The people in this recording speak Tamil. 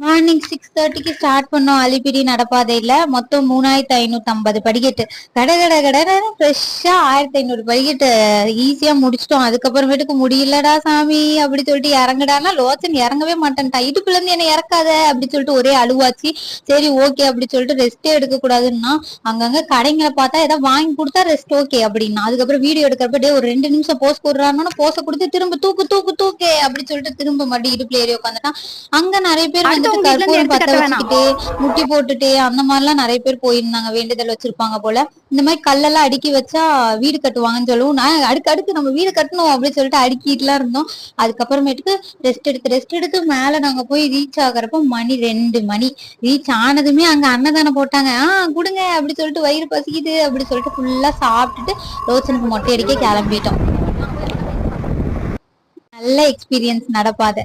மார்னிங் 6:30க்கு ஸ்டார்ட் பண்ணோம். அலிப்பிரி நடப்பாதையில மொத்தம் 3550 படிக்கட்டு. கட கட கடன்னு ஃப்ரெஷ்ஷா 1500 படிக்கட்டு ஈஸியா முடிச்சிட்டோம். அதுக்கப்புறமேட்டுக்கு முடியலடா சாமி அப்படி சொல்லிட்டு இறங்குடானா லோச்சன் இறங்கவே மாட்டேன்ட்டா. இடுப்புல இருந்து என்ன இறக்காத அப்படி சொல்லிட்டு ஒரே அழுவாச்சு. சரி ஓகே அப்படி சொல்லிட்டு ரெஸ்டே எடுக்க கூடாதுன்னா அங்கங்க கடைங்களை பார்த்தா ஏதாவது வாங்கி கொடுத்தா ரெஸ்ட் ஓகே அப்படின்னா. அதுக்கப்புறம் வீடியோ எடுக்கிறப்ப ஒரு 2 நிமிஷம் போஸ் போடுறாங்கன்னா போஸை கொடுத்து திரும்ப தூக்கு தூக்கு தூக்கு அப்படி சொல்லிட்டு திரும்ப மறுபடியும் இடுப்புல ஏறி உட்காந்துட்டான். அங்க நிறைய பேர் வந்துட்டு அடுத்தவங்க வீட்ல இருந்து கற்பூரம் எடுத்து பத்த கட்ட வேணாம். வச்சுக்கிட்டு முட்டி போட்டுட்டு அந்த மாதிரிலாம் நிறைய பேர் போயிருந்தாங்க. வேண்டுதல் வச்சிருப்பாங்க போல. இந்த மாதிரி கல்லெல்லாம் அடுக்கி வச்சா வீடு கட்டுவாங்கன்னு சொல்லுவோம். நான் அடுக்கு நம்ம வீடு கட்டணும் அப்படின்னு சொல்லிட்டு அடுக்கிட்டுலாம் இருந்தோம். அதுக்கப்புறமேட்டுக்கு ரெஸ்ட் எடுத்து மேல நாங்க போய் ரீச் ஆகுறப்ப மணி 2 மணி. ரீச் ஆனதுமே அங்க அன்னதானம் போட்டாங்க. கொடுங்க அப்படி சொல்லிட்டு வயிறு பசிக்குது அப்படி சொல்லிட்டு ஃபுல்லா சாப்பிட்டுட்டு ரோச்சனுக்கு மொட்டை அடிக்க கிளம்பிட்டோம். நல்ல எக்ஸ்பீரியன்ஸ் நடப்பாத.